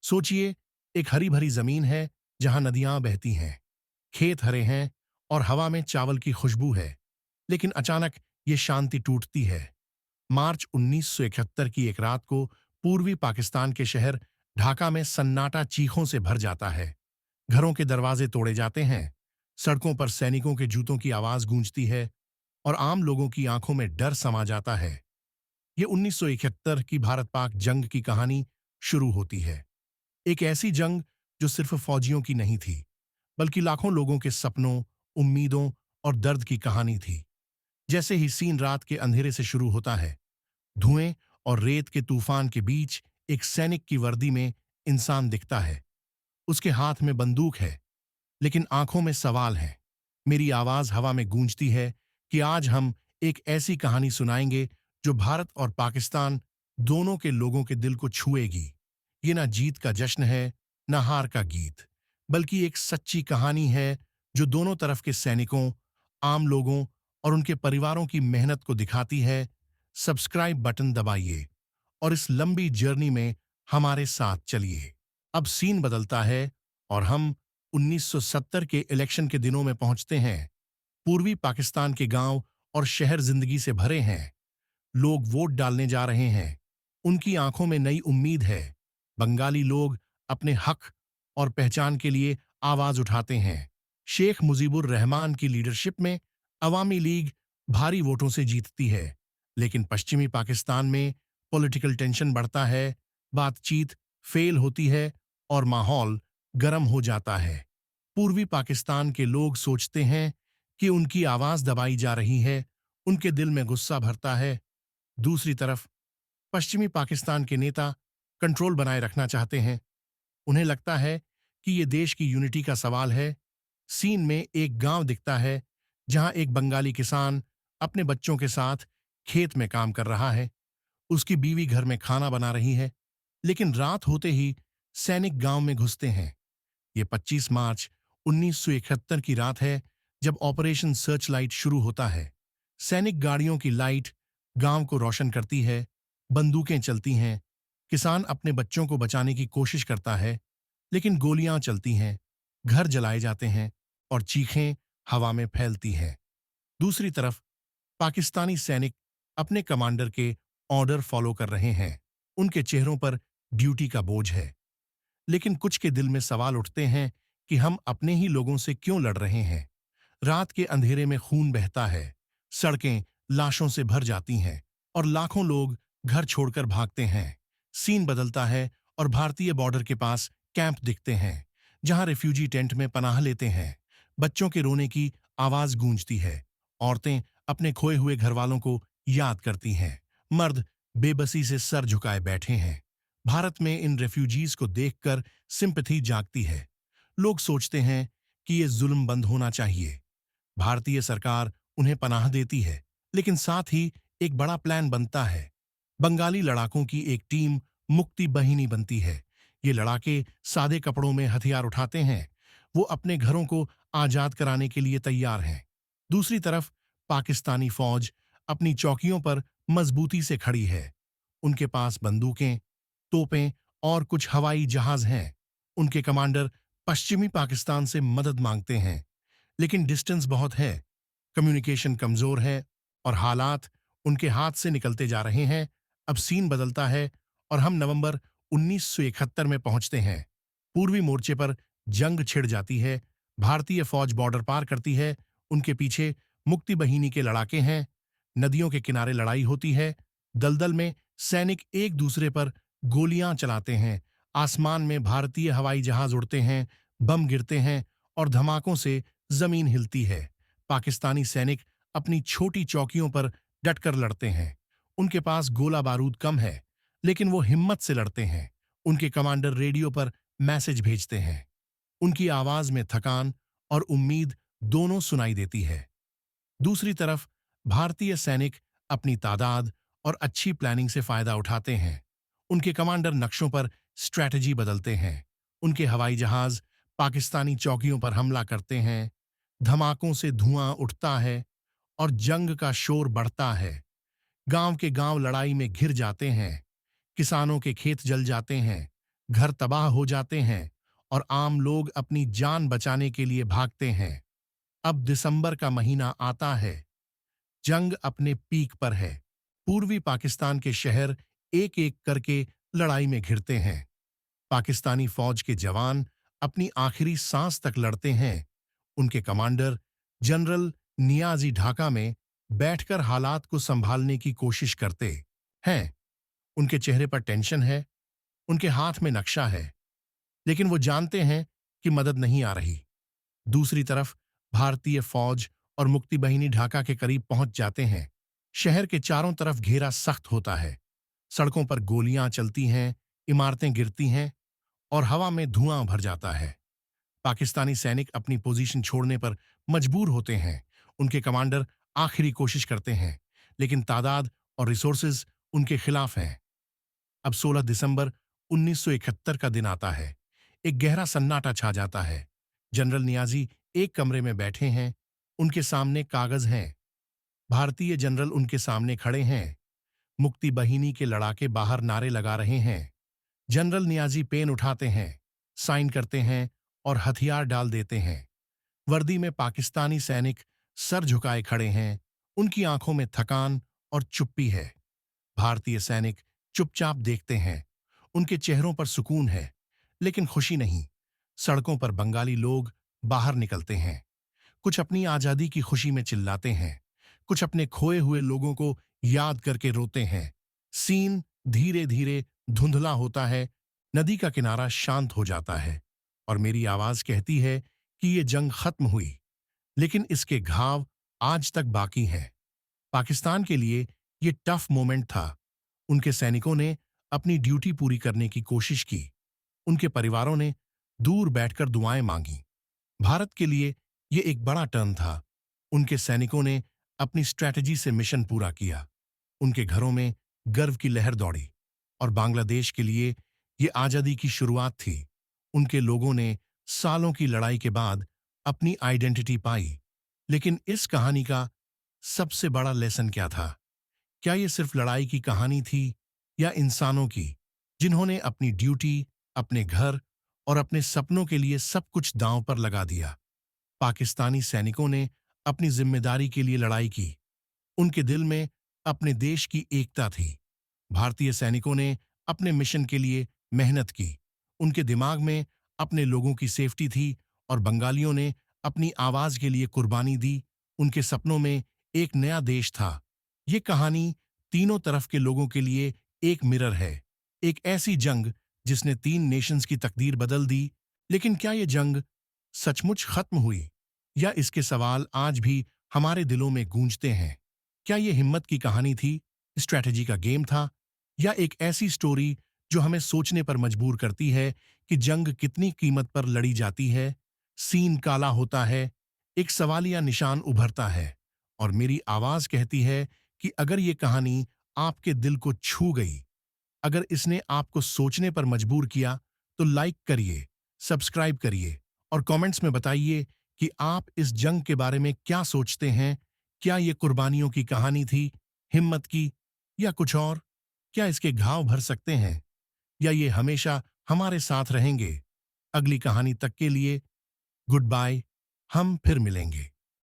सोचिए, एक हरी भरी जमीन है जहां नदियां बहती हैं, खेत हरे हैं और हवा में चावल की खुशबू है। लेकिन अचानक ये शांति टूटती है। मार्च 1971 की एक रात को पूर्वी पाकिस्तान के शहर ढाका में सन्नाटा चीखों से भर जाता है। घरों के दरवाजे तोड़े जाते हैं, सड़कों पर सैनिकों के जूतों की आवाज गूंजती है और आम लोगों की आंखों में डर समा जाता है। ये 1971 की भारत पाक जंग की कहानी शुरू होती है। एक ऐसी जंग जो सिर्फ फौजियों की नहीं थी, बल्कि लाखों लोगों के सपनों, उम्मीदों और दर्द की कहानी थी। जैसे ही सीन रात के अंधेरे से शुरू होता है, धुएं और रेत के तूफान के बीच एक सैनिक की वर्दी में इंसान दिखता है। उसके हाथ में बंदूक है, लेकिन आंखों में सवाल है। मेरी आवाज हवा में गूंजती है कि आज हम एक ऐसी कहानी सुनाएंगे जो भारत और पाकिस्तान दोनों के लोगों के दिल को छुएगी। ये ना जीत का जश्न है, ना हार का गीत, बल्कि एक सच्ची कहानी है जो दोनों तरफ के सैनिकों, आम लोगों और उनके परिवारों की मेहनत को दिखाती है। सब्सक्राइब बटन दबाइए और इस लंबी जर्नी में हमारे साथ चलिए। अब सीन बदलता है और हम 1970 के इलेक्शन के दिनों में पहुंचते हैं। पूर्वी पाकिस्तान के गांव और शहर जिंदगी से भरे हैं। लोग वोट डालने जा रहे हैं। उनकी आंखों में नई उम्मीद है। बंगाली लोग अपने हक और पहचान के लिए आवाज उठाते हैं। शेख मुजीबुर रहमान की लीडरशिप में अवामी लीग भारी वोटों से जीतती है। लेकिन पश्चिमी पाकिस्तान में पॉलिटिकल टेंशन बढ़ता है, बातचीत फेल होती है और माहौल गर्म हो जाता है। पूर्वी पाकिस्तान के लोग सोचते हैं कि उनकी आवाज दबाई जा रही है, उनके दिल में गुस्सा भरता है। दूसरी तरफ पश्चिमी पाकिस्तान के नेता कंट्रोल बनाए रखना चाहते हैं। उन्हें लगता है कि ये देश की यूनिटी का सवाल है। सीन में एक गांव दिखता है जहां एक बंगाली किसान अपने बच्चों के साथ खेत में काम कर रहा है। उसकी बीवी घर में खाना बना रही है। लेकिन रात होते ही सैनिक गांव में घुसते हैं। ये 25 मार्च 1971 की रात है जब ऑपरेशन सर्च लाइट शुरू होता है। सैनिक गाड़ियों की लाइट गांव को रोशन करती है, बंदूकें चलती हैं। किसान अपने बच्चों को बचाने की कोशिश करता है, लेकिन गोलियां चलती हैं, घर जलाए जाते हैं और चीखें हवा में फैलती हैं। दूसरी तरफ पाकिस्तानी सैनिक अपने कमांडर के ऑर्डर फॉलो कर रहे हैं। उनके चेहरों पर ड्यूटी का बोझ है, लेकिन कुछ के दिल में सवाल उठते हैं कि हम अपने ही लोगों से क्यों लड़ रहे हैं। रात के अंधेरे में खून बहता है, सड़कें लाशों से भर जाती हैं और लाखों लोग घर छोड़कर भागते हैं। सीन बदलता है और भारतीय बॉर्डर के पास कैंप दिखते हैं, जहां रिफ्यूजी टेंट में पनाह लेते हैं। बच्चों के रोने की आवाज गूंजती है। औरतें अपने खोए हुए घरवालों को याद करती हैं। मर्द बेबसी से सर झुकाए बैठे हैं। भारत में इन रेफ्यूजीज को देखकर सिंपैथी जागती है। लोग सोचते हैं कि ये जुल्म बंद होना चाहिए। भारतीय सरकार उन्हें पनाह देती है, लेकिन साथ ही एक बड़ा प्लान बनता है। बंगाली लड़ाकों की एक टीम मुक्ति बहिनी बनती है। ये लड़ाके सादे कपड़ों में हथियार उठाते हैं। वो अपने घरों को आजाद कराने के लिए तैयार हैं। दूसरी तरफ पाकिस्तानी फौज अपनी चौकियों पर मजबूती से खड़ी है। उनके पास बंदूकें, तोपें और कुछ हवाई जहाज हैं। उनके कमांडर पश्चिमी पाकिस्तान से मदद मांगते हैं, लेकिन डिस्टेंस बहुत है, कम्युनिकेशन कमजोर है और हालात उनके हाथ से निकलते जा रहे हैं। अब सीन बदलता है और हम नवंबर 1971 में पहुंचते हैं। पूर्वी मोर्चे पर जंग छिड़ जाती है। भारतीय फौज बॉर्डर पार करती है। उनके पीछे मुक्ति बहिनी के लड़ाके हैं। नदियों के किनारे लड़ाई होती है। दलदल में सैनिक एक दूसरे पर गोलियां चलाते हैं। आसमान में भारतीय हवाई जहाज उड़ते हैं, बम गिरते हैं और धमाकों से जमीन हिलती है। पाकिस्तानी सैनिक अपनी छोटी चौकियों पर डटकर लड़ते हैं। उनके पास गोला बारूद कम है, लेकिन वो हिम्मत से लड़ते हैं। उनके कमांडर रेडियो पर मैसेज भेजते हैं। उनकी आवाज में थकान और उम्मीद दोनों सुनाई देती है। दूसरी तरफ भारतीय सैनिक अपनी तादाद और अच्छी प्लानिंग से फायदा उठाते हैं। उनके कमांडर नक्शों पर स्ट्रैटेजी बदलते हैं। उनके हवाई जहाज पाकिस्तानी चौकियों पर हमला करते हैं। धमाकों से धुआं उठता है और जंग का शोर बढ़ता है। गांव के गांव लड़ाई में घिर जाते हैं। किसानों के खेत जल जाते हैं। घर तबाह हो जाते हैं और आम लोग अपनी जान बचाने के लिए भागते हैं। अब दिसंबर का महीना आता है। जंग अपने पीक पर है। पूर्वी पाकिस्तान के शहर एक एक करके लड़ाई में घिरते हैं। पाकिस्तानी फौज के जवान अपनी आखिरी सांस तक लड़ते हैं। उनके कमांडर जनरल नियाजी ढाका में बैठकर हालात को संभालने की कोशिश करते हैं। उनके चेहरे पर टेंशन है, उनके हाथ में नक्शा है, लेकिन वो जानते हैं कि मदद नहीं आ रही। दूसरी तरफ भारतीय फौज और मुक्ति बाहिनी ढाका के करीब पहुंच जाते हैं। शहर के चारों तरफ घेरा सख्त होता है। सड़कों पर गोलियां चलती हैं, इमारतें गिरती हैं और हवा में धुआं भर जाता है। पाकिस्तानी सैनिक अपनी पोजीशन छोड़ने पर मजबूर होते हैं। उनके कमांडर आखिरी कोशिश करते हैं, लेकिन तादाद और रिसोर्सेज उनके खिलाफ हैं। अब 16 दिसंबर 1971 का दिन आता है। एक गहरा सन्नाटा छा जाता है। जनरल नियाजी एक कमरे में बैठे हैं। उनके सामने कागज हैं। भारतीय जनरल उनके सामने खड़े हैं। मुक्ति बाहिनी के लड़ाके बाहर नारे लगा रहे हैं। जनरल नियाजी पेन उठाते हैं, साइन करते हैं और हथियार डाल देते हैं। वर्दी में पाकिस्तानी सैनिक सर झुकाए खड़े हैं। उनकी आंखों में थकान और चुप्पी है। भारतीय सैनिक चुपचाप देखते हैं। उनके चेहरों पर सुकून है, लेकिन खुशी नहीं। सड़कों पर बंगाली लोग बाहर निकलते हैं। कुछ अपनी आजादी की खुशी में चिल्लाते हैं, कुछ अपने खोए हुए लोगों को याद करके रोते हैं। सीन धीरे धीरे धुंधला होता है। नदी का किनारा शांत हो जाता है और मेरी आवाज कहती है कि ये जंग खत्म हुई, लेकिन इसके घाव आज तक बाकी हैं। पाकिस्तान के लिए ये टफ मोमेंट था। उनके सैनिकों ने अपनी ड्यूटी पूरी करने की कोशिश की। उनके परिवारों ने दूर बैठकर दुआएं मांगी। भारत के लिए ये एक बड़ा टर्न था। उनके सैनिकों ने अपनी स्ट्रैटेजी से मिशन पूरा किया। उनके घरों में गर्व की लहर दौड़ी और बांग्लादेश के लिए ये आजादी की शुरुआत थी। उनके लोगों ने सालों की लड़ाई के बाद अपनी आइडेंटिटी पाई। लेकिन इस कहानी का सबसे बड़ा लेसन क्या था? क्या ये सिर्फ लड़ाई की कहानी थी या इंसानों की, जिन्होंने अपनी ड्यूटी, अपने घर और अपने सपनों के लिए सब कुछ दांव पर लगा दिया? पाकिस्तानी सैनिकों ने अपनी जिम्मेदारी के लिए लड़ाई की। उनके दिल में अपने देश की एकता थी। भारतीय सैनिकों ने अपने मिशन के लिए मेहनत की। उनके दिमाग में अपने लोगों की सेफ्टी थी और बंगालियों ने अपनी आवाज के लिए कुर्बानी दी। उनके सपनों में एक नया देश था। ये कहानी तीनों तरफ के लोगों के लिए एक मिरर है। एक ऐसी जंग जिसने 3 नेशंस की तकदीर बदल दी। लेकिन क्या ये जंग सचमुच खत्म हुई, या इसके सवाल आज भी हमारे दिलों में गूंजते हैं? क्या ये हिम्मत की कहानी थी, स्ट्रैटेजी का गेम था, या एक ऐसी स्टोरी जो हमें सोचने पर मजबूर करती है कि जंग कितनी कीमत पर लड़ी जाती है? सीन काला होता है, एक सवालिया निशान उभरता है और मेरी आवाज कहती है कि अगर ये कहानी आपके दिल को छू गई, अगर इसने आपको सोचने पर मजबूर किया, तो लाइक करिए, सब्सक्राइब करिए और कमेंट्स में बताइए कि आप इस जंग के बारे में क्या सोचते हैं। क्या ये कुर्बानियों की कहानी थी, हिम्मत की, या कुछ और? क्या इसके घाव भर सकते हैं, या ये हमेशा हमारे साथ रहेंगे? अगली कहानी तक के लिए गुड बाय। हम फिर मिलेंगे।